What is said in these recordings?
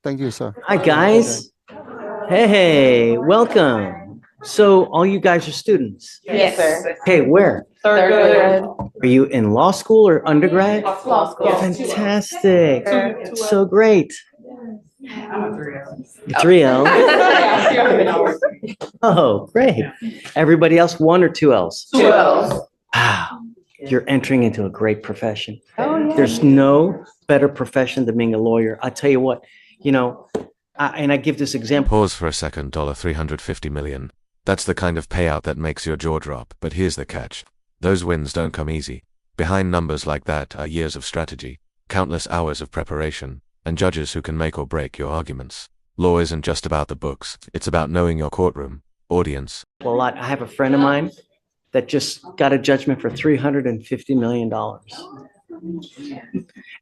Thank you, sir. Hi, guys. Hey, welcome. So all you guys are students? Yes, sir. Okay, where? Third grade. Are you in law school or undergrad? Law school. Fantastic. So great. I'm a 3L. 3L. Oh, great. Everybody else, 1 or 2Ls? 2Ls. Wow. You're entering into a great profession. Oh, yeah. There's no better profession than being a lawyer. I tell you what, and I give this example. Pause for a second. $350 million. That's the kind of payout that makes your jaw drop. But here's the catch. Those wins don't come easy. Behind numbers like that are years of strategy, countless hours of preparation, and judges who can make or break your arguments. Law isn't just about the books. It's about knowing your courtroom, audience. Well, a lot. I have a friend of mine that just got a judgment for $350 million.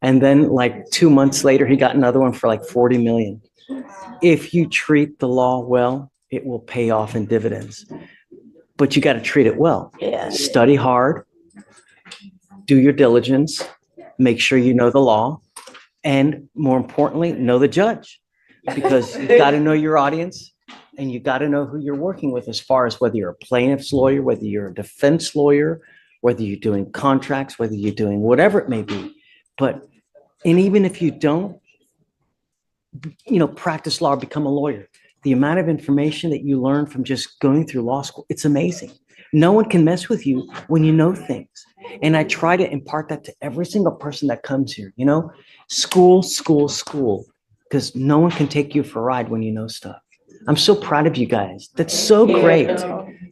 And then like 2 months later, he got another one for like 40 million. If you treat the law well, it will pay off in dividends. But you got to treat it well. Yeah. Study hard, do your diligence, make sure you know the law, and more importantly, know the judge. Because you got to know your audience and you got to know who you're working with as far as whether you're a plaintiff's lawyer, whether you're a defense lawyer, whether you're doing contracts, whether you're doing whatever it may be. And even if you don't, practice law or become a lawyer, the amount of information that you learn from just going through law school, it's amazing. No one can mess with you when you know things. And I try to impart that to every single person that comes here, school, because no one can take you for a ride when you know stuff. I'm so proud of you guys. That's so great.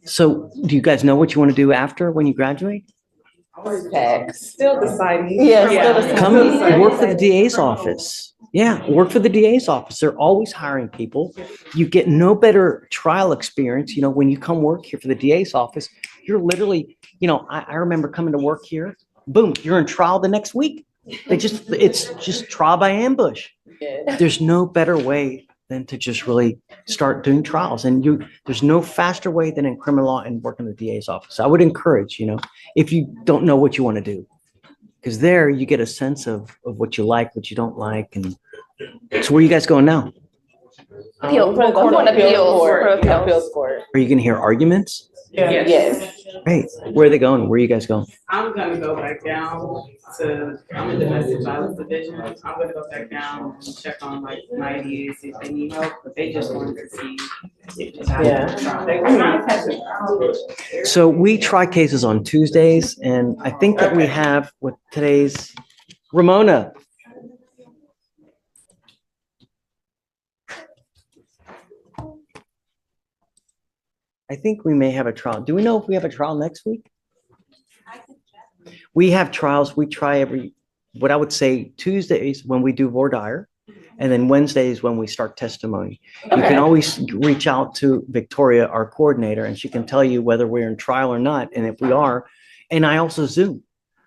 So do you guys know what you want to do after when you graduate? Still deciding. Come work for the DA's office. Yeah, work for the DA's office. They're always hiring people. You get no better trial experience. When you come work here for the DA's office, you're literally, I remember coming to work here, boom, you're in trial the next week. It's just trial by ambush. There's no better way than to just really start doing trials. And there's no faster way than in criminal law and working in the DA's office. I would encourage, if you don't know what you want to do, because there you get a sense of what you like, what you don't like. And so where are you guys going now? Appeals. We're going to appeals court. Are you going to hear arguments? Yes. Great. Where are they going? Where are you guys going? I'm gonna go back down I'm in the domestic violence division. I'm gonna go back down and check on like my ideas if they need help, but they just wanted to see. So we try cases on Tuesdays, and I think that we have what today's Ramona. I think we may have a trial. Do we know if we have a trial next week? We have trials. We try what I would say Tuesdays when we do voir dire, and then Wednesdays when we start testimony. You can always reach out to Victoria, our coordinator, and she can tell you whether we're in trial or not. And if we are, and I also Zoom.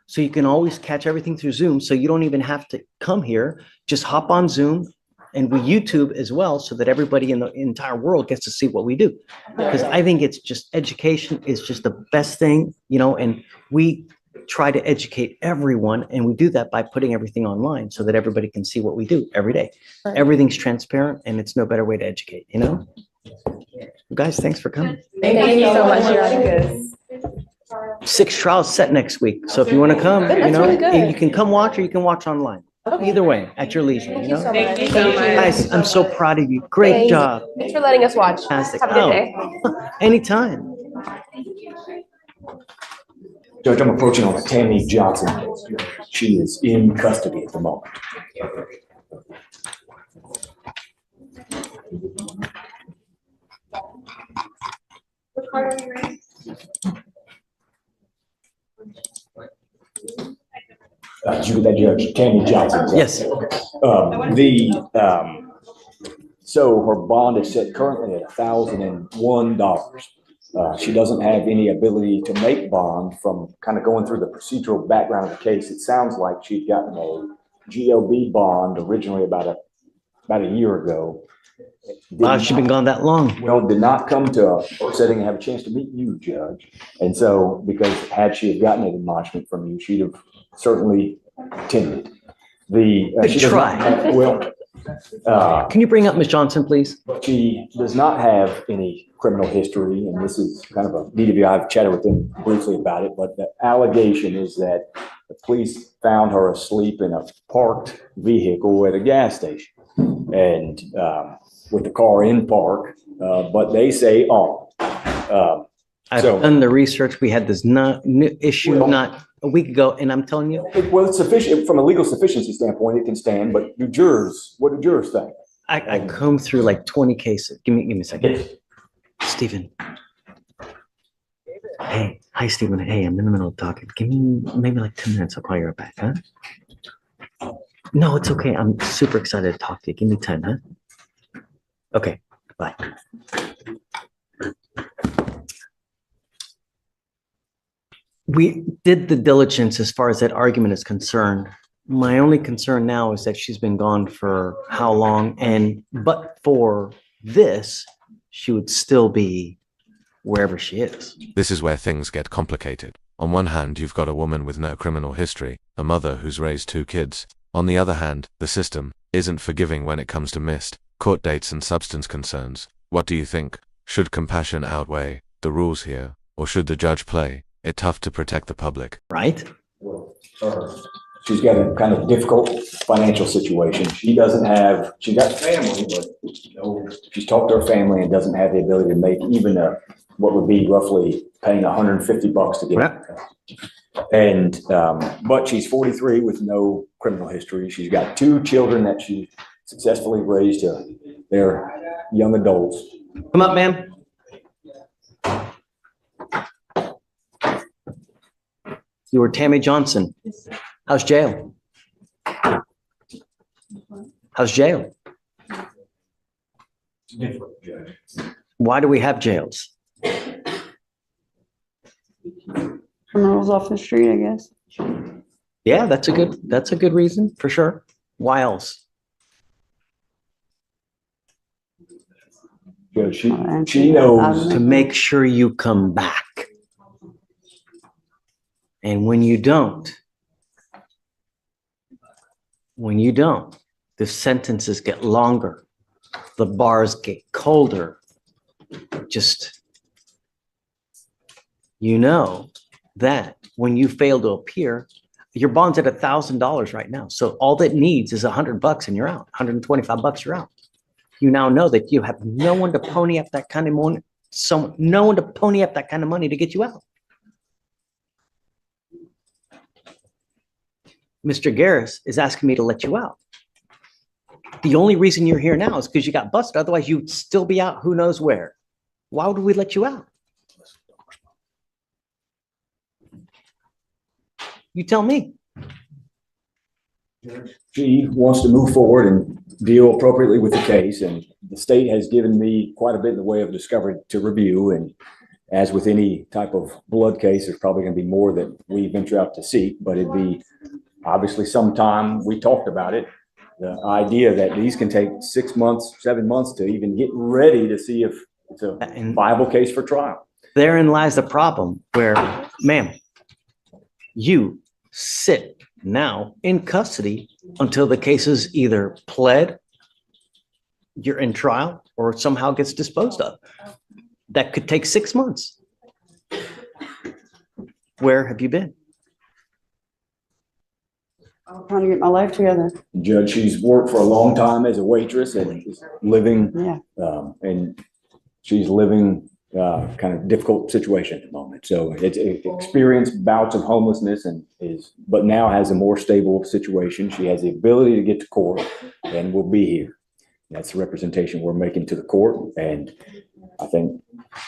So you can always catch everything through Zoom. So you don't even have to come here. Just hop on Zoom. And we YouTube as well, so that everybody in the entire world gets to see what we do. Because I think it's just education is just the best thing, and we try to educate everyone. And we do that by putting everything online so that everybody can see what we do every day. Everything's transparent, and it's no better way to educate, Guys, thanks for coming. Thank you so much. 6 trials set next week. So if you want to come, you can come watch or you can watch online. Either way, at your leisure, Thank you so much. Guys, I'm so proud of you. Great job. Thanks for letting us watch. Fantastic. Have a good day. Anytime. Judge, I'm approaching on Tammy Johnson. She is in custody at the moment. Did you get that, Judge? Tammy Johnson. Yes. So her bond is set currently at $1,001. She doesn't have any ability to make bond from kind of going through the procedural background of the case. It sounds like she'd gotten a GLB bond originally about a year ago. Wow, she's been gone that long. Well, did not come to a setting and have a chance to meet you, Judge. And so, because had she have gotten an admonishment from you, she'd have certainly attended. Good try. Can you bring up Ms. Johnson, please? But she does not have any criminal history, and this is kind of a DWI. I've chatted with them briefly about it, but the allegation is that the police found her asleep in a parked vehicle at a gas station, and with the car in park, but they say on. I've So- done the research. We had this issue not a week ago, and I'm telling you, Well, it's sufficient from a legal sufficiency standpoint. It can stand, but what do jurors think? I combed through like 20 cases. Give me a second. Stephen. Hey, hi, Stephen. Hey, I'm in the middle of talking. Give me maybe like 10 minutes. I'll call you right back, huh? No, it's okay. I'm super excited to talk to you. Give me 10, huh? Okay, bye. We did the diligence as far as that argument is concerned. My only concern now is that she's been gone for how long, but for this, she would still be wherever she is. This is where things get complicated. On one hand, you've got a woman with no criminal history, a mother who's raised 2 kids. On the other hand, the system isn't forgiving when it comes to missed court dates and substance concerns. What do you think? Should compassion outweigh the rules here, or should the judge play it tough to protect the public? Right? She's got a kind of difficult financial situation. She got family, but she's talked to her family and doesn't have the ability to make even what would be roughly paying $150 to get it. And, but she's 43 with no criminal history. She's got 2 children that she successfully raised to their young adults. Come up, ma'am. You were Tammy Johnson. How's jail? How's jail? Why do we have jails? Criminals off the street, I guess. Yeah, that's a good reason for sure. Why else? Yeah, she knows. To make sure you come back. And when you don't, the sentences get longer, the bars get colder. Just, that when you fail to appear, your bond's at $1,000 right now. So all that needs is $100 and you're out, $125, you're out. You now know that you have no one to pony up that kind of money, no one to pony up that kind of money to get you out. Mr. Garris is asking me to let you out. The only reason you're here now is because you got busted. Otherwise, you'd still be out who knows where. Why would we let you out? You tell me. She wants to move forward and deal appropriately with the case, and the state has given me quite a bit in the way of discovery to review. And as with any type of blood case, there's probably going to be more that we venture out to seek, but it'd be obviously sometime. We talked about it, the idea that these can take 6 months, 7 months to even get ready to see if it's a viable case for trial. Therein lies the problem where, ma'am, you sit now in custody until the case is either pled, you're in trial, or somehow gets disposed of. That could take 6 months. Where have you been? I'm trying to get my life together. Judge, she's worked for a long time as a waitress and is living, and she's living kind of difficult situation at the moment. So it's experienced bouts of homelessness but now has a more stable situation. She has the ability to get to court and will be here. That's the representation we're making to the court. And I think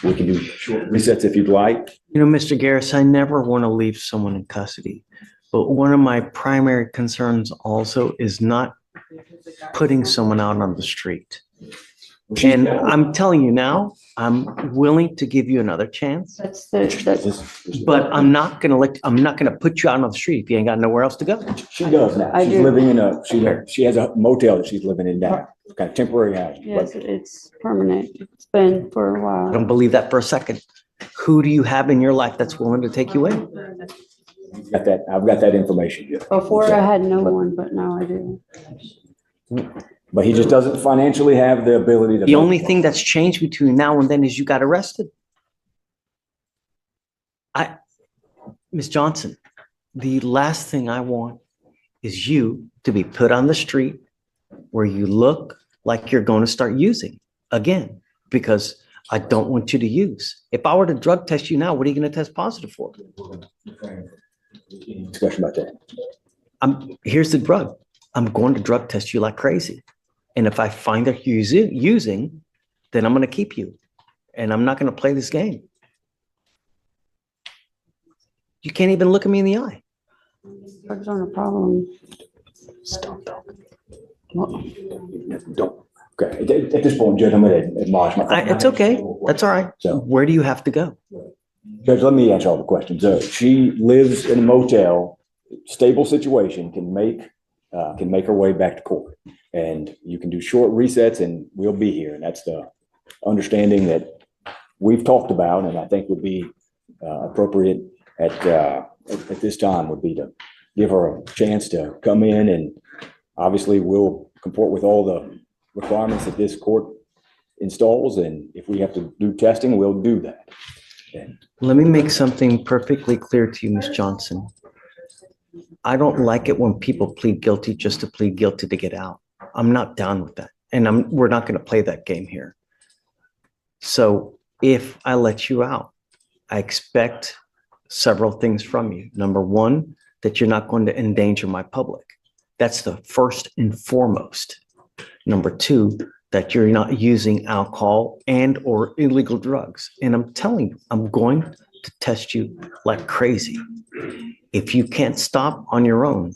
we can do short resets if you'd like. Mr. Garris, I never want to leave someone in custody, but one of my primary concerns also is not putting someone out on the street. And I'm telling you now, I'm willing to give you another chance, but I'm not gonna put you out on the street if you ain't got nowhere else to go. She does now. She's living in she has a motel that she's living in now, kind of temporary housing. Yes, it's permanent. It's been for a I while. don't believe that for a second. Who do you have in your life that's willing to take you in? I've got that information. Before I had no one, but now I do. But he just doesn't financially have the ability to. The only thing that's changed between now and then is you got arrested. Ms. Johnson, the last thing I want is you to be put on the street where you look like you're going to start using again, because I don't want you to use. If I were to drug test you now, what are you going to test positive for? Discussion about that. Here's the drug. I'm going to drug test you like crazy. And if I find that you're using, then I'm going to keep you. And I'm not going to play this game. You can't even look at me in the eye. Drugs aren't a problem. Stop talking. Don't. Okay. At this point, Judge, I'm going to admonish my. It's okay. That's all right. So, where do you have to go? Judge, let me answer all the questions. She lives in a motel, stable situation, can make her way back to court. And you can do short resets and we'll be here. And that's the understanding that we've talked about and I think would be appropriate at this time would be to give her a chance to come in, and obviously we'll comport with all the requirements that this court installs. And if we have to do testing, we'll do that. And let me make something perfectly clear to you, Ms. Johnson. I don't like it when people plead guilty just to plead guilty to get out. I'm not down with that. And we're not going to play that game here. So if I let you out, I expect several things from you. Number one, that you're not going to endanger my public. That's the first and foremost. Number two, that you're not using alcohol and or illegal drugs. And I'm telling you, I'm going to test you like crazy. If you can't stop on your own,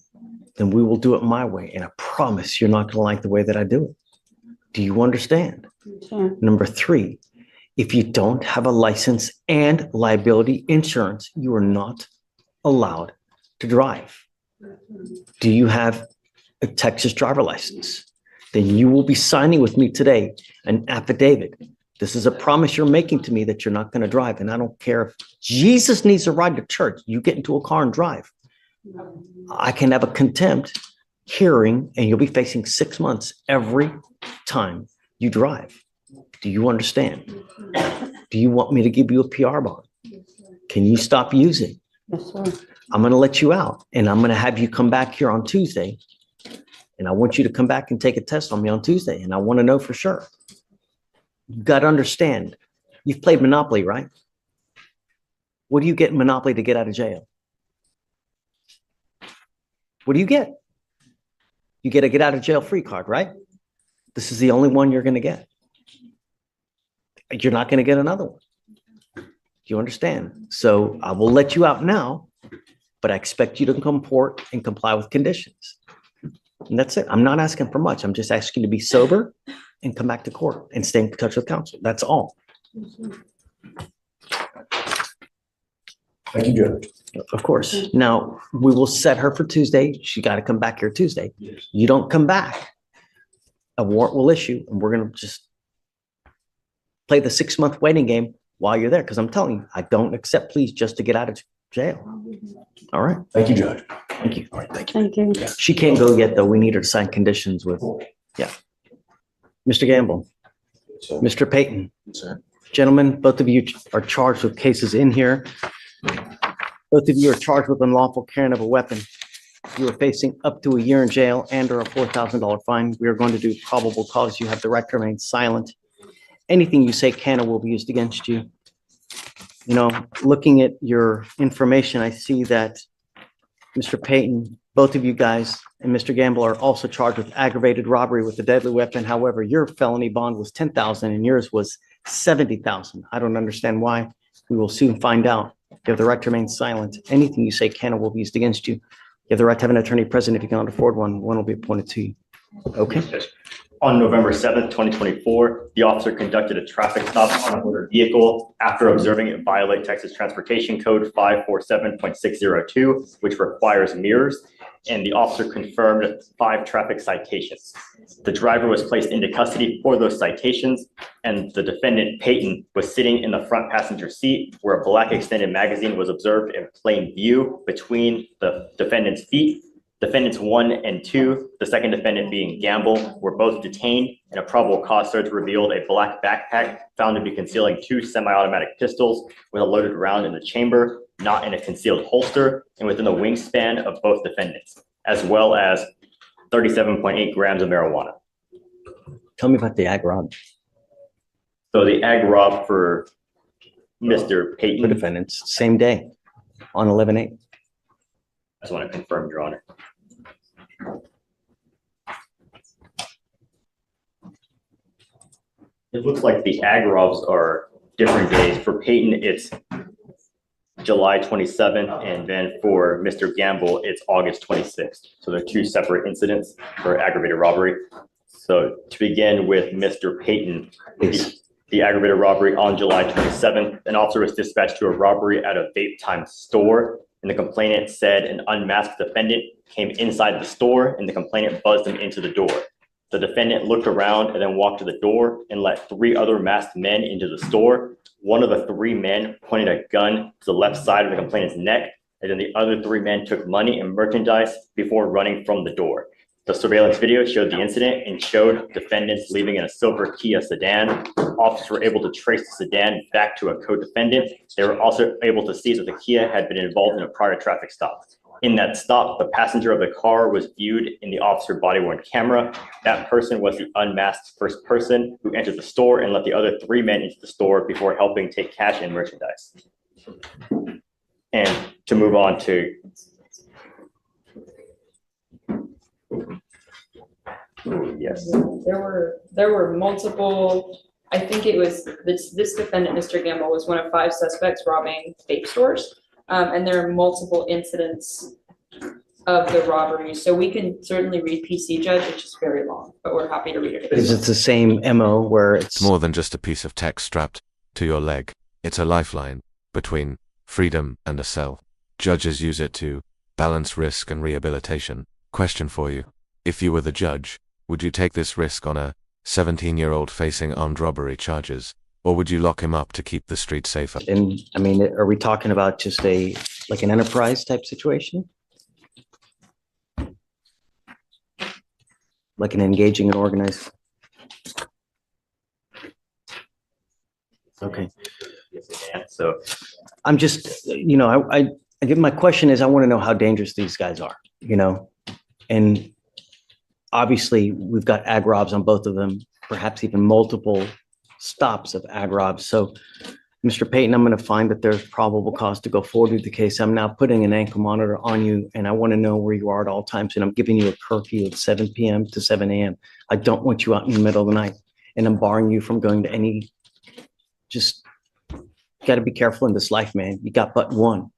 then we will do it my way. And I promise you're not going to like the way that I do it. Do you understand? Sure. Number three, if you don't have a license and liability insurance, you are not allowed to drive. Do you have a Texas driver license? Then you will be signing with me today an affidavit. This is a promise you're making to me that you're not going to drive. And I don't care if Jesus needs a ride to church, you get into a car and drive. I can have a contempt hearing and you'll be facing 6 months every time you drive. Do you understand? Do you want me to give you a PR bond? Can you stop using? Yes, sir. I'm going to let you out and I'm going to have you come back here on Tuesday. And I want you to come back and take a test on me on Tuesday. And I want to know for sure. You've got to understand. You've played Monopoly, right? What do you get in Monopoly to get out of jail? What do you get? You get a get out of jail free card, right? This is the only one you're going to get. You're not going to get another one. Do you understand? So I will let you out now, but I expect you to comport and comply with conditions. And that's it. I'm not asking for much. I'm just asking you to be sober and come back to court and stay in touch with counsel. That's all. thank you, Judge. Of course. Now, we will set her for Tuesday. She got to come back here Tuesday. Yes. You don't come back, a warrant will issue, and we're going to just play the 6-month waiting game while you're there. Because I'm telling you, I don't accept pleas just to get out of jail. All right. Thank you, Judge. Thank you. All right, thank you. Thank you. She can't go yet, though. We need her to sign conditions with, yeah. Mr. Gamble, So, Mr. Payton, sir. gentlemen, both of you are charged with cases in here. Both of you are charged with unlawful carrying of a weapon. You are facing up to a year in jail and or a $4,000 fine. We are going to do probable cause. You have the right to remain silent. Anything you say can or will be used against you. You know, looking at your information, I see that Mr. Payton, both of you guys, and Mr. Gamble are also charged with aggravated robbery with a deadly weapon. However, your felony bond was $10,000 and yours was $70,000. I don't understand why. We will soon find out. You have the right to remain silent. Anything you say can or will be used against you. You have the right to have an attorney present. If you cannot afford one, one will be appointed to you. Okay? On November 7th, 2024, the officer conducted a traffic stop on a motor vehicle after observing it violate Texas Transportation Code 547.602, which requires mirrors, and the officer confirmed 5 traffic citations. The driver was placed into custody for those citations, and the defendant, Payton, was sitting in the front passenger seat where a black extended magazine was observed in plain view between the defendant's feet. Defendants 1 and 2, the second defendant being Gamble, were both detained, and a probable cause search revealed a black backpack found to be concealing 2 semi-automatic pistols with a loaded round in the chamber, not in a concealed holster, and within the wingspan of both defendants, as well as 37.8 grams of marijuana. Tell me about the ag rob. So the ag rob for Mr. The Payton, defendants, same day on 11/8. I just want to confirm, Your Honor. It looks like the ag robs are different days. For Payton, it's July 27th, and then for Mr. Gamble, it's August 26th. So they're 2 separate incidents for aggravated robbery. So to begin with Mr. Payton, the aggravated robbery on July 27th, an officer was dispatched to a robbery at a vape time store, and the complainant said an unmasked defendant came inside the store, and the complainant buzzed him into the door. The defendant looked around and then walked to the door and let 3 other masked men into the store. One of the 3 men pointed a gun to the left side of the complainant's neck, and then the other 3 men took money and merchandise before running from the door. The surveillance video showed the incident and showed defendants leaving in a silver Kia sedan. Officers were able to trace the sedan back to a co-defendant. They were also able to see that the Kia had been involved in a prior traffic stop. In that stop, the passenger of the car was viewed in the officer body-worn camera. That person was the unmasked first person who entered the store and let the other 3 men into the store before helping take cash and merchandise. And to move on to yes. There were multiple, I think it was this defendant, Mr. Gamble, was one of 5 suspects robbing vape stores. And there are multiple incidents of the robbery. So we can certainly read PC Judge, which is very long, but we're happy to read it. Is it the same MO where It's more than just a piece of text strapped to your leg. It's a lifeline between freedom and a cell. Judges use it to balance risk and rehabilitation. Question for you. If you were the judge, would you take this risk on a 17-year-old facing armed robbery charges, or would you lock him up to keep the streets safer? And I mean, are we talking about just like an enterprise type situation? Like an engaging and organized? Okay. So I'm just, I give my question is I want to know how dangerous these guys are, and obviously we've got ag robs on both of them, perhaps even multiple stops of ag robs. So Mr. Payton, I'm going to find that there's probable cause to go forward with the case. I'm now putting an ankle monitor on you, and I want to know where you are at all times. And I'm giving you a curfew of 7 p.m. to 7 a.m. I don't want you out in the middle of the night, and I'm barring you from going to any, just got to be careful in this life, man. You got but one.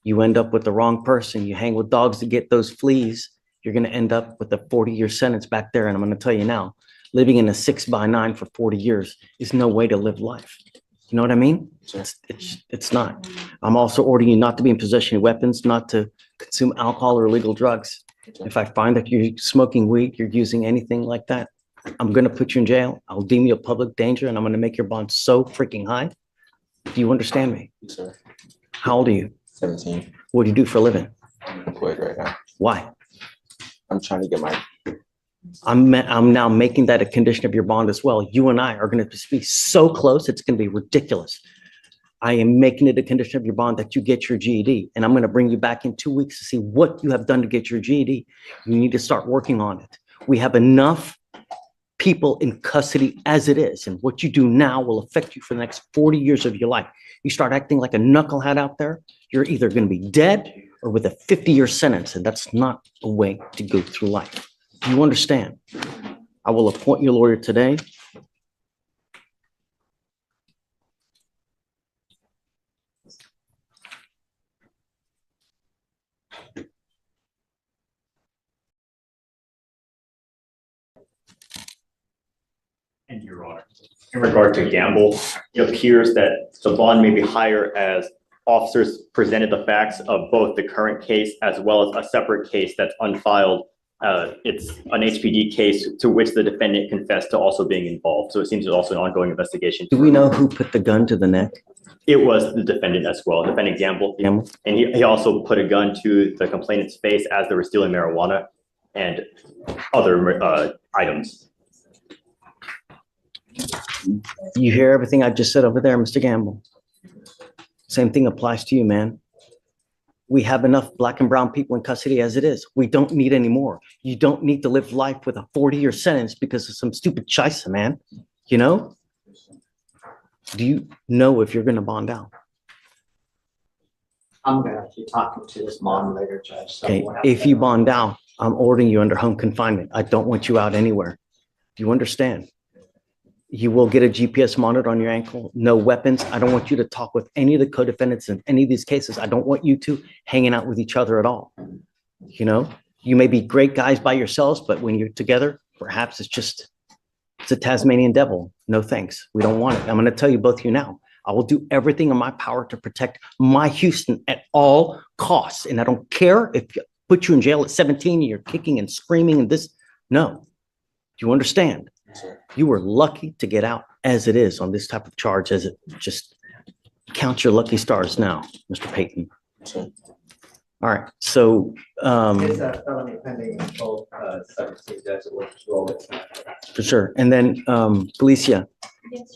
You end up with the wrong person. You hang with dogs to get those fleas. You're going to end up with a 40-year sentence back there. And I'm going to tell you now, living in a 6x9 for 40 years is no way to live life. You know what I mean? It's not. I'm also ordering you not to be in possession of weapons, not to consume alcohol or illegal drugs. If I find that you're smoking weed, you're using anything like that, I'm going to put you in jail. I'll deem you a public danger, and I'm going to make your bond so freaking high. Do you understand me? Yes, sir. How old are you? 17. What do you do for a living? I'm employed right now. Why? I'm trying to get my. I'm now making that a condition of your bond as well. You and I are going to be so close, it's going to be ridiculous. I am making it a condition of your bond that you get your GED, and I'm going to bring you back in 2 weeks to see what you have done to get your GED. You need to start working on it. We have enough people in custody as it is, and what you do now will affect you for the next 40 years of your life. You start acting like a knucklehead out there, you're either going to be dead or with a 50-year sentence, and that's not a way to go through life. Do you understand? I will appoint your lawyer today. And Your Honor, in regard to Gamble, it appears that the bond may be higher as officers presented the facts of both the current case as well as a separate case that's unfiled It's an HPD case to which the defendant confessed to also being involved. So it seems there's also an ongoing investigation. Do we know who put the gun to the neck? It was the defendant as well, defendant Gamble. Gamble? And he also put a gun to the complainant's face as they were stealing marijuana and other items. You hear everything I just said over there, Mr. Gamble? Same thing applies to you, man. We have enough black and brown people in custody as it is. We don't need any more. You don't need to live life with a 40-year sentence because of some stupid scheisse, man. You know? Do you know if you're gonna bond out? I'm gonna be talking to this mom later, Judge. So Okay, we'll have to- if you bond out, I'm ordering you under home confinement. I don't want you out anywhere. Do you understand? You will get a GPS monitor on your ankle, no weapons. I don't want you to talk with any of the co-defendants in any of these cases. I don't want you two hanging out with each other at all. You know, you may be great guys by yourselves, but when you're together, perhaps it's a Tasmanian devil. No thanks. We don't want it. I'm going to tell you both of you now. I will do everything in my power to protect my Houston at all costs. And I don't care if you put you in jail at 17 and you're kicking and screaming and this. No. Do you understand? You were lucky to get out as it is on this type of charge, as it just count your lucky stars now, Mr. Payton. Sure. All right. So, It's a felony pending in both, circumstances, Judge, which role it's at. for sure. And then, Felicia,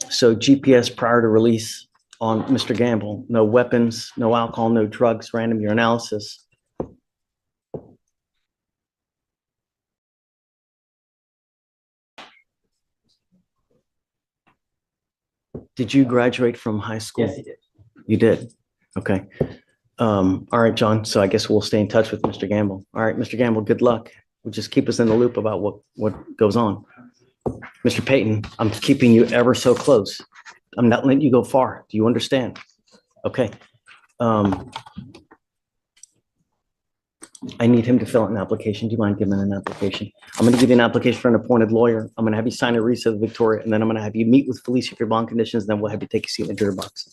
so GPS prior to release on Mr. Gamble, no weapons, no alcohol, no drugs, random urinalysis. Did you graduate from high school? Yes, he did. You did? Okay. All right, John. So I guess we'll stay in touch with Mr. Gamble. All right, Mr. Gamble, good luck. We'll just keep us in the loop about what goes on. Mr. Payton, I'm keeping you ever so close. I'm not letting you go far. Do you understand? Okay. I need him to fill out an application. Do you mind giving an application? I'm going to give you an application for an appointed lawyer. I'm going to have you sign a receipt of Victoria, and then I'm going to have you meet with Felicia for bond conditions. Then we'll have you take a seat in the jury box.